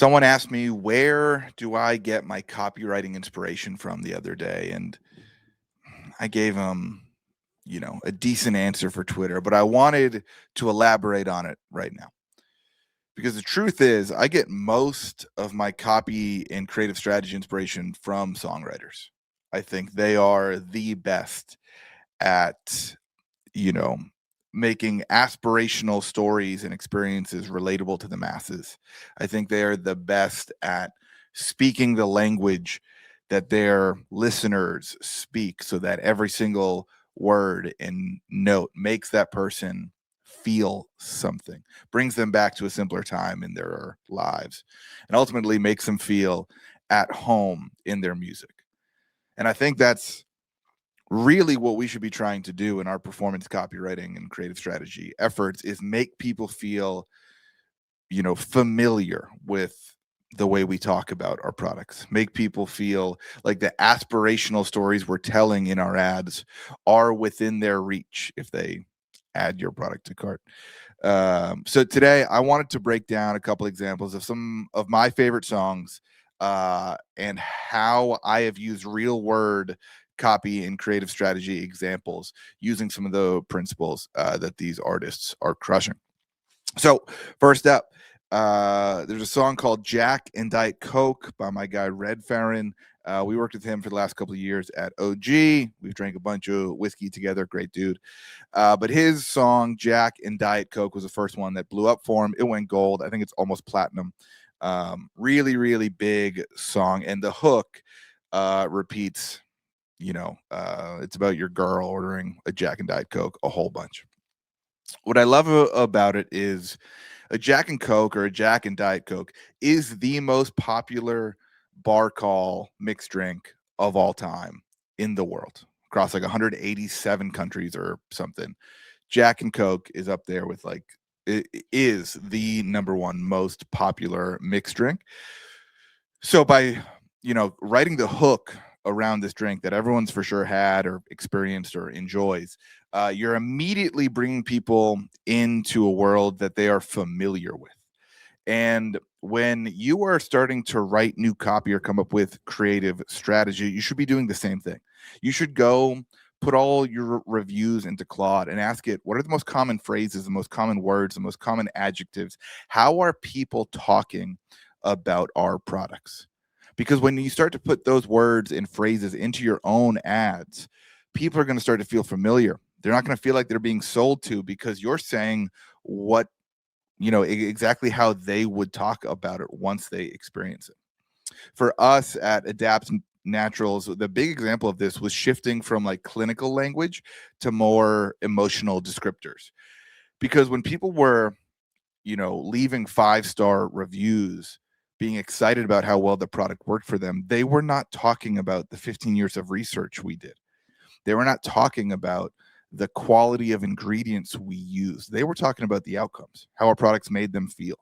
Someone asked me, where do I get my copywriting inspiration from the other day? And I gave them, a decent answer for Twitter, but I wanted to elaborate on it right now. Because the truth is, I get most of my copy and creative strategy inspiration from songwriters. I think they are the best at, you know, making aspirational stories and experiences relatable to the masses. I think they are the best at speaking the language that their listeners speak so that every single word and note makes that person feel something, brings them back to a simpler time in their lives, and ultimately makes them feel at home in their music. And I think that's really what we should be trying to do in our performance copywriting and creative strategy efforts is make people feel, familiar with the way we talk about our products, make people feel like the aspirational stories we're telling in our ads are within their reach if they add your product to cart. So today I wanted to break down a couple examples of some of my favorite songs, and how I have used real word copy and creative strategy examples using some of the principles that these artists are crushing. So first up, there's a song called Jack and Diet Coke by my guy Red Farron. We worked with him for the last couple of years at OG. We've drank a bunch of whiskey together. Great dude. But his song Jack and Diet Coke was the first one that blew up for him. It went gold. I think it's almost platinum. Really, really big song. And the hook repeats, it's about your girl ordering a Jack and Diet Coke a whole bunch. What I love about it is a Jack and Coke or a Jack and Diet Coke is the most popular bar call mixed drink of all time in the world across like 187 countries or something. Jack and Coke is up there with like it is the number one most popular mixed drink. So by, writing the hook around this drink that everyone's for sure had or experienced or enjoys, you're immediately bringing people into a world that they are familiar with. And when you are starting to write new copy or come up with creative strategy, you should be doing the same thing. You should go put all your reviews into Claude and ask it, what are the most common phrases, the most common words, the most common adjectives? How are people talking about our products? Because when you start to put those words and phrases into your own ads, people are going to start to feel familiar. They're not going to feel like they're being sold to because you're saying what, exactly how they would talk about it once they experience it. For us at Adapt Naturals, the big example of this was shifting from like clinical language to more emotional descriptors. Because when people were, leaving 5-star reviews, being excited about how well the product worked for them, they were not talking about the 15 years of research we did. They were not talking about the quality of ingredients we use. They were talking about the outcomes, how our products made them feel,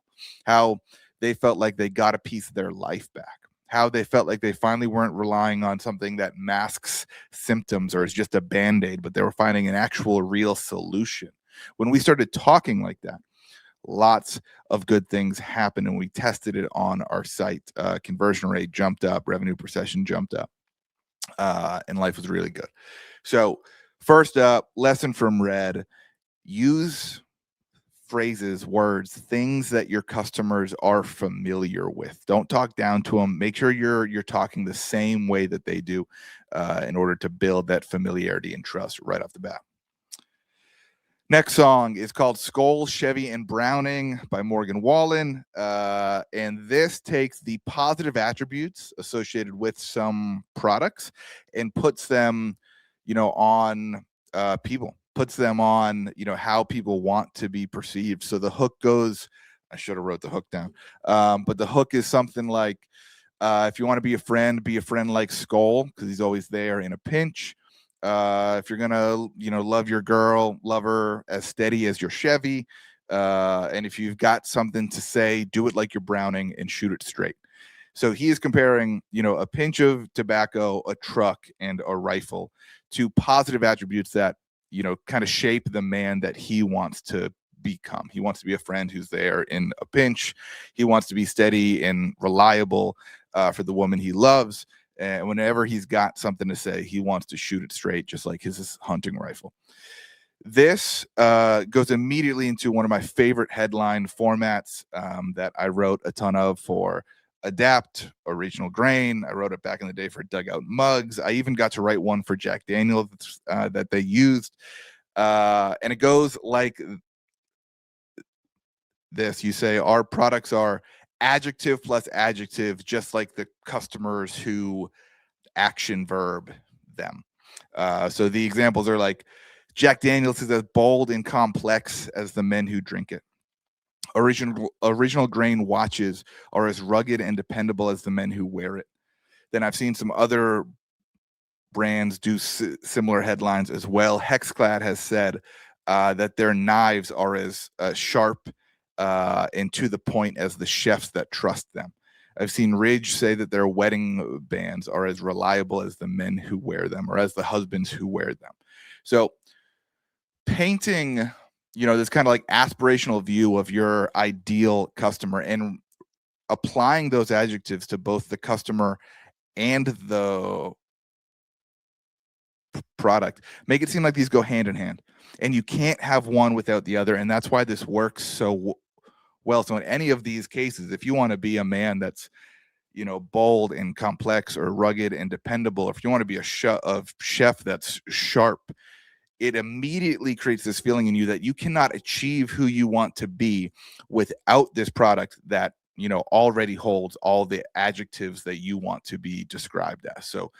how they felt like they got a piece of their life back, how they felt like they finally weren't relying on something that masks symptoms or is just a band-aid, but they were finding an actual real solution. When we started talking like that, lots of good things happened, and we tested it on our site. Conversion rate jumped up, revenue per session jumped up, and life was really good. So first up, lesson from Red: use phrases, words, things that your customers are familiar with. Don't talk down to them. Make sure you're talking the same way that they do, in order to build that familiarity and trust right off the bat. Next song is called Skoll, Chevy, and Browning by Morgan Wallen. And this takes the positive attributes associated with some products and puts them, on people, puts them on, how people want to be perceived. So the hook goes, I should have wrote the hook down. But the hook is something like, if you want to be a friend like Skoll, because he's always there in a pinch. If you're gonna, love your girl, love her as steady as your Chevy. And if you've got something to say, do it like you're Browning and shoot it straight. So he is comparing, a pinch of tobacco, a truck, and a rifle to positive attributes that, kind of shape the man that he wants to become. He wants to be a friend who's there in a pinch. He wants to be steady and reliable for the woman he loves. And whenever he's got something to say, he wants to shoot it straight, just like his hunting rifle. This goes immediately into one of my favorite headline formats that I wrote a ton of for Adapt, Original Grain. I wrote it back in the day for Dugout Mugs. I even got to write one for Jack Daniels that they used. And it goes like this. You say, our products are adjective plus adjective, just like the customers who action verb them. So the examples are like, Jack Daniels is as bold and complex as the men who drink it. Original Grain watches are as rugged and dependable as the men who wear it. Then I've seen some other brands do similar headlines as well. Hexclad has said that their knives are as sharp and to the point as the chefs that trust them. I've seen Ridge say that their wedding bands are as reliable as the men who wear them, or as the husbands who wear them. So painting, this kind of like aspirational view of your ideal customer and applying those adjectives to both the customer and the product make it seem like these go hand in hand, and you can't have one without the other. And that's why this works so well. So in any of these cases, if you want to be a man that's bold and complex, or rugged and dependable, or if you want to be a chef that's sharp, it immediately creates this feeling in you that you cannot achieve who you want to be without this product that already holds all the adjectives that you want to be described as. So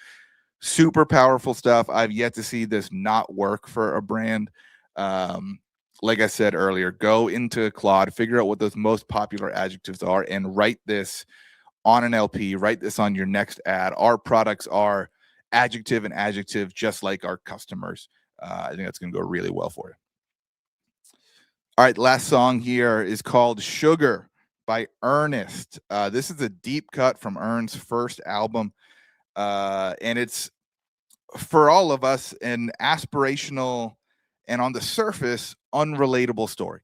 super powerful stuff. I've yet to see this not work for a brand. Like I said earlier, go into Claude, figure out what those most popular adjectives are, and write this on an LP, write this on your next ad. Our products are adjective and adjective, just like our customers. I think that's going to go really well for you. All right, last song here is called Sugar by Ernest. This is a deep cut from Ern's first album. And it's, for all of us, an aspirational and on the surface unrelatable story.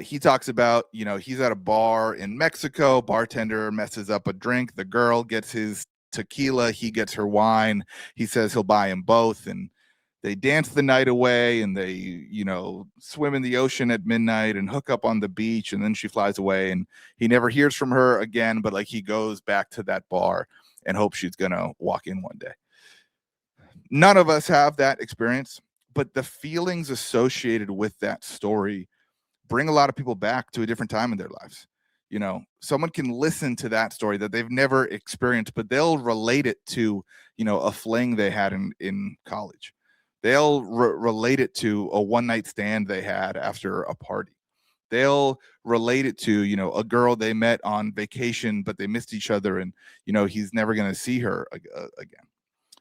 He talks about, he's at a bar in Mexico, bartender messes up a drink, the girl gets his tequila, he gets her wine, he says he'll buy him both, and they dance the night away, and they, swim in the ocean at midnight and hook up on the beach, and then she flies away, and he never hears from her again, but like he goes back to that bar and hopes she's gonna walk in one day. None of us have that experience, but the feelings associated with that story bring a lot of people back to a different time in their lives. Someone can listen to that story that they've never experienced, but they'll relate it to, a fling they had in college. They'll relate it to a one night stand they had after a party. They'll relate it to, a girl they met on vacation, but they missed each other, and, he's never going to see her again.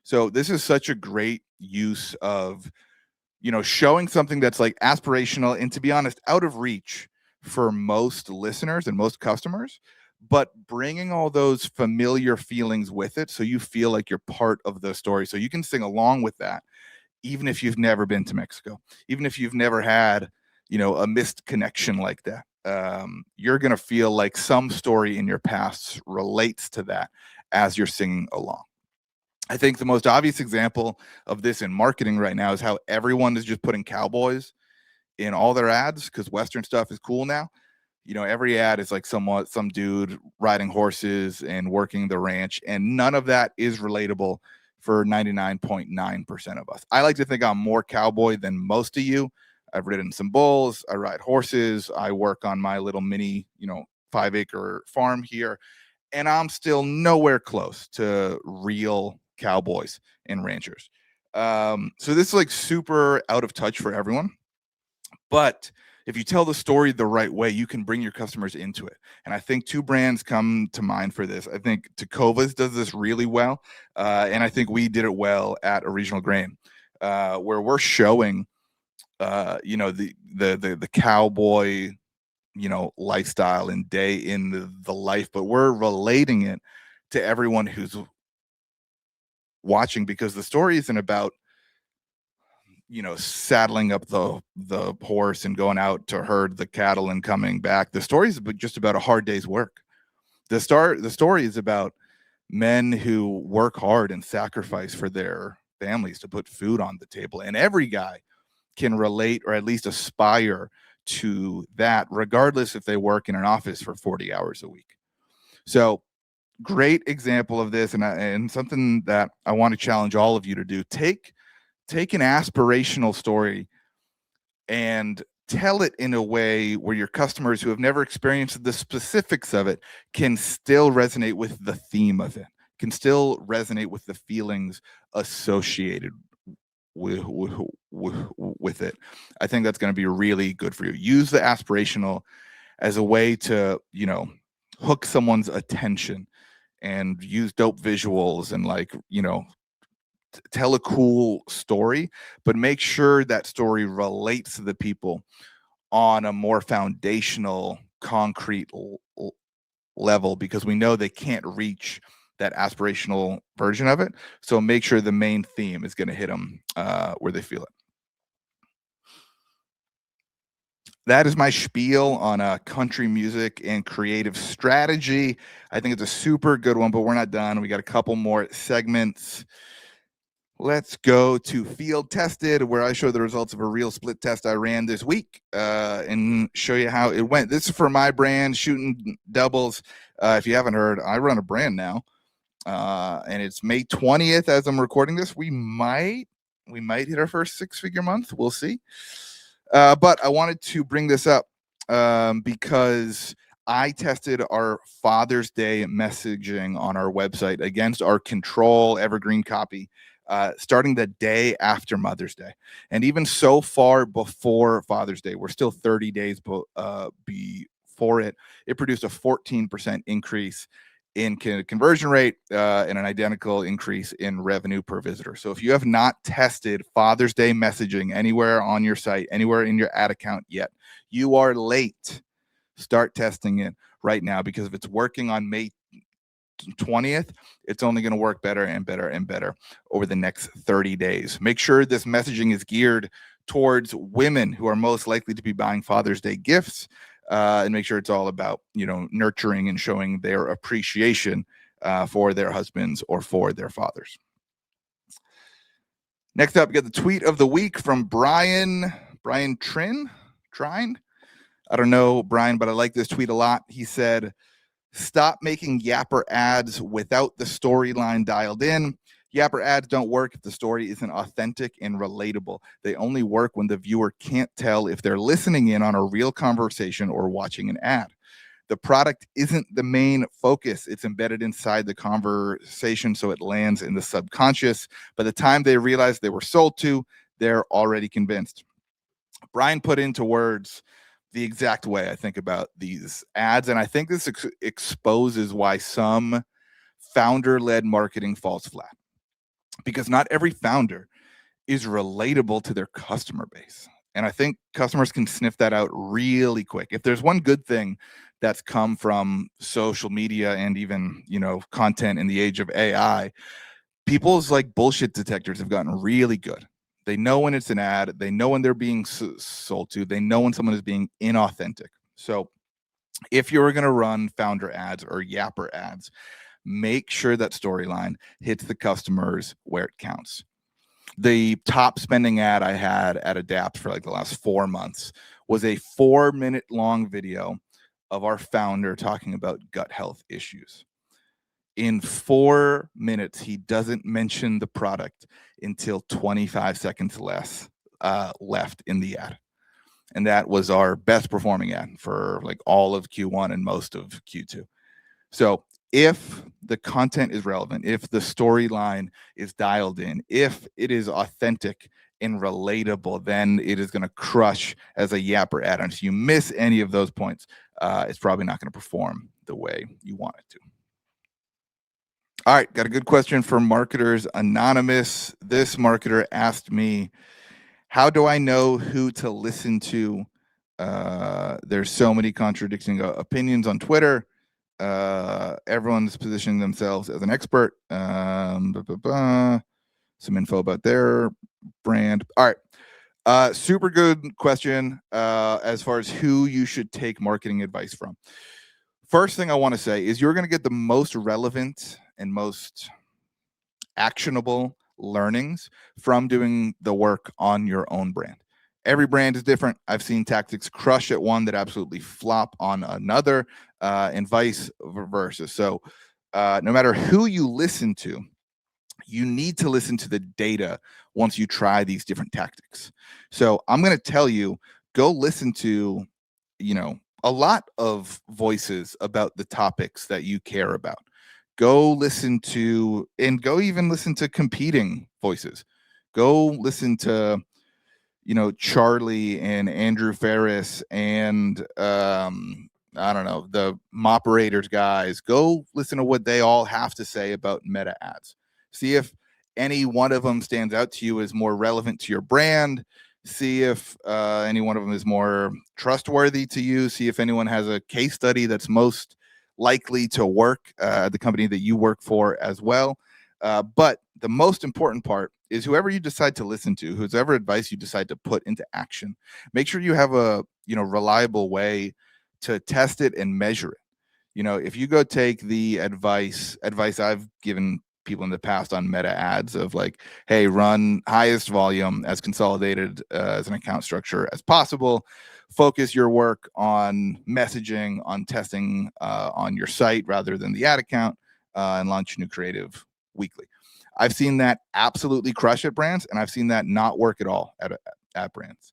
So this is such a great use of, showing something that's like aspirational and, to be honest, out of reach for most listeners and most customers, but bringing all those familiar feelings with it, so you feel like you're part of the story, so you can sing along with that, even if you've never been to Mexico, even if you've never had, a missed connection like that. You're going to feel like some story in your past relates to that as you're singing along. I think the most obvious example of this in marketing right now is how everyone is just putting cowboys in all their ads because Western stuff is cool now. Every ad is like some dude riding horses and working the ranch, and none of that is relatable for 99.9% of us. I like to think I'm more cowboy than most of you. I've ridden some bulls, I ride horses, I work on my little mini, 5-acre farm here, and I'm still nowhere close to real cowboys and ranchers. So this is like super out of touch for everyone. But if you tell the story the right way, you can bring your customers into it. And I think two brands come to mind for this. I think Tecovas does this really well. And I think we did it well at Original Grain, where we're showing, the cowboy, lifestyle and day in the life, but we're relating it to everyone who's watching, because the story isn't about saddling up the horse and going out to herd the cattle and coming back. The story is just about a hard day's work. The story is about men who work hard and sacrifice for their families to put food on the table. And every guy can relate or at least aspire to that, regardless if they work in an office for 40 hours a week. So, great example of this, and something that I want to challenge all of you to do. Take an aspirational story and tell it in a way where your customers who have never experienced the specifics of it can still resonate with the theme of it, can still resonate with the feelings associated with it. I think that's going to be really good for you. Use the aspirational as a way to, hook someone's attention, and use dope visuals and tell a cool story, but make sure that story relates to the people on a more foundational, concrete level, because we know they can't reach that aspirational version of it. So make sure the main theme is going to hit them where they feel it. That is my spiel on country music and creative strategy. I think it's a super good one, but we're not done. We got a couple more segments. Let's go to Field Tested, where I show the results of a real split test I ran this week and show you how it went. This is for my brand, Shooting Doubles. If you haven't heard, I run a brand now, and it's May 20th as I'm recording this. We might hit our first six-figure month. We'll see. But I wanted to bring this up because I tested our Father's Day messaging on our website against our control evergreen copy, starting the day after Mother's Day. And even so far before Father's Day, we're still 30 days before it. It produced a 14% increase in conversion rate and an identical increase in revenue per visitor. So if you have not tested Father's Day messaging anywhere on your site, anywhere in your ad account yet, you are late. Start testing it right now, because if it's working on May 20th, it's only going to work better and better and better over the next 30 days. Make sure this messaging is geared towards women who are most likely to be buying Father's Day gifts, and make sure it's all about, nurturing and showing their appreciation for their husbands or for their fathers. Next up, we got the tweet of the week from Brian Trine. I don't know, Brian, but I like this tweet a lot. He said, "Stop making Yapper ads without the storyline dialed in. Yapper ads don't work if the story isn't authentic and relatable. They only work when the viewer can't tell if they're listening in on a real conversation or watching an ad. The product isn't the main focus. It's embedded inside the conversation, so it lands in the subconscious. By the time they realize they were sold to, they're already convinced." Brian put into words the exact way I think about these ads, and I think this exposes why some founder-led marketing falls flat, because not every founder is relatable to their customer base. And I think customers can sniff that out really quick. If there's one good thing that's come from social media and even, content in the age of AI, people's bullshit detectors have gotten really good. They know when it's an ad. They know when they're being sold to. They know when someone is being inauthentic. So if you're going to run founder ads or Yapper ads, make sure that storyline hits the customers where it counts. The top spending ad I had at Adapt for the last 4 months was a 4-minute long video of our founder talking about gut health issues. In 4 minutes, he doesn't mention the product until 25 seconds left in the ad. And that was our best performing ad for all of Q1 and most of Q2. So if the content is relevant, if the storyline is dialed in, if it is authentic and relatable, then it is going to crush as a Yapper ad. And if you miss any of those points, it's probably not going to perform the way you want it to. All right, got a good question from Marketers Anonymous. This marketer asked me, how do I know who to listen to? There's so many contradicting opinions on Twitter. Everyone's positioning themselves as an expert. Some info about their brand. All right. Super good question as far as who you should take marketing advice from. First thing I want to say is you're going to get the most relevant and most actionable learnings from doing the work on your own brand. Every brand is different. I've seen tactics crush at one that absolutely flop on another, and vice versa. So, no matter who you listen to, you need to listen to the data once you try these different tactics. So, I'm going to tell you, go listen to, a lot of voices about the topics that you care about. Go listen to, and go even listen to competing voices. Go listen to, Charlie and Andrew Ferris and I don't know, the Moperators guys. Go listen to what they all have to say about meta ads. See if any one of them stands out to you as more relevant to your brand. See if any one of them is more trustworthy to you. See if anyone has a case study that's most likely to work at the company that you work for as well. But the most important part is whoever you decide to listen to, whoever advice you decide to put into action, make sure you have a reliable way to test it and measure it. If you go take the advice I've given people in the past on meta ads of like, hey, run highest volume as consolidated as an account structure as possible. Focus your work on messaging, on testing on your site rather than the ad account, and launch new creative weekly. I've seen that absolutely crush at brands, and I've seen that not work at all at brands.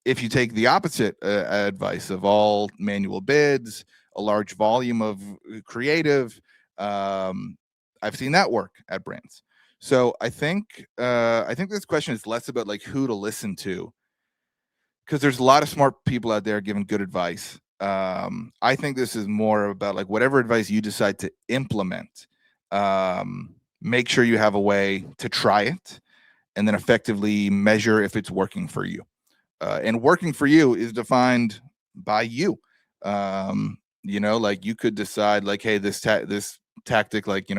If you take the opposite advice of all manual bids, a large volume of creative, I've seen that work at brands. So I think this question is less about like who to listen to, because there's a lot of smart people out there giving good advice. I think this is more about like whatever advice you decide to implement. Make sure you have a way to try it and then effectively measure if it's working for you. And working for you is defined by you. Like you could decide like, hey, this tactic, like,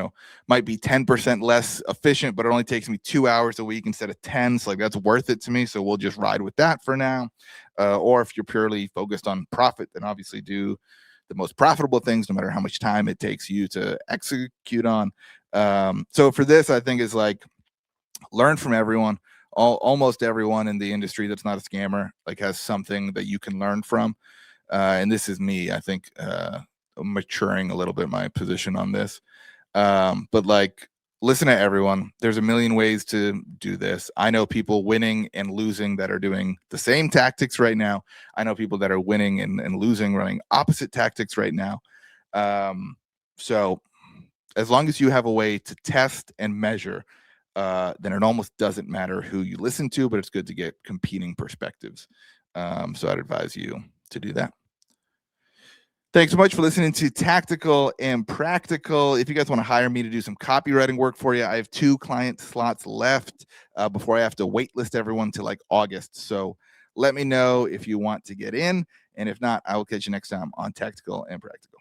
might be 10% less efficient, but it only takes me 2 hours a week instead of 10. So like that's worth it to me. So we'll just ride with that for now. Or if you're purely focused on profit, then obviously do the most profitable things, no matter how much time it takes you to execute on. So for this, I think is like learn from everyone. Almost everyone in the industry that's not a scammer like has something that you can learn from. And this is me, I think, maturing a little bit my position on this. But like, listen to everyone. There's a million ways to do this. I know people winning and losing that are doing the same tactics right now. I know people that are winning and losing running opposite tactics right now. So as long as you have a way to test and measure, then it almost doesn't matter who you listen to, but it's good to get competing perspectives. So I'd advise you to do that. Thanks so much for listening to Tactical and Practical. If you guys want to hire me to do some copywriting work for you, I have 2 client slots left before I have to waitlist everyone to like August. So let me know if you want to get in. And if not, I will catch you next time on Tactical and Practical.